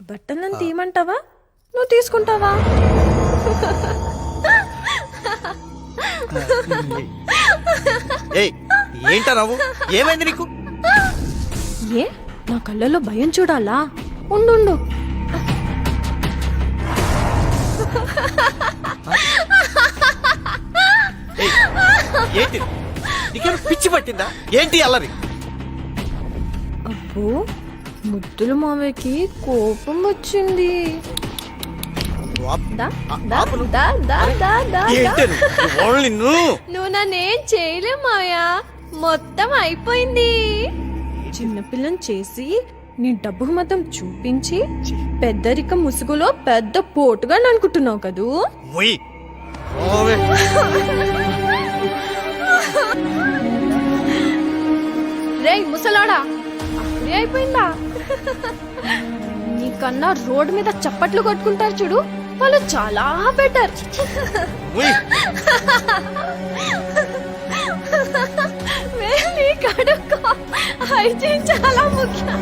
బట్టలను తీయమంటావా నువ్వు తీసుకుంటావా? ఏంటా నవ్వు? ఏమైంది నీకు? ఏ నా కళ్ళలో భయం చూడాలా? ఉండు ఏంటి నీకేం పిచ్చి పట్టిందా? ఏంటి అల్లరి? అబ్బో ముద్దుల మావయ్యకి కోపం వచ్చింది. దా, దా, దా, దా, దా, దా, ఏంటి నువ్వు నన్నేం చేయలే మాయా, మొత్తం అయిపోయింది. చిన్నపిల్లని చేసి నీ డబ్బు మొత్తం చూపించి పెద్దరిక ముసుగులో పెద్ద పోటుగా అనుకుంటున్నావు కదూ. రే ముసలాడా, అప్పుడే అయిపోయిందా? నీకన్నా రోడ్డు మీద చప్పట్లు కొట్టుకుంటారు చూడు, వాళ్ళు చాలా బెటర్. వెళ్ళి కడుక్కో, హైజీన్ చాలా ముఖ్యం.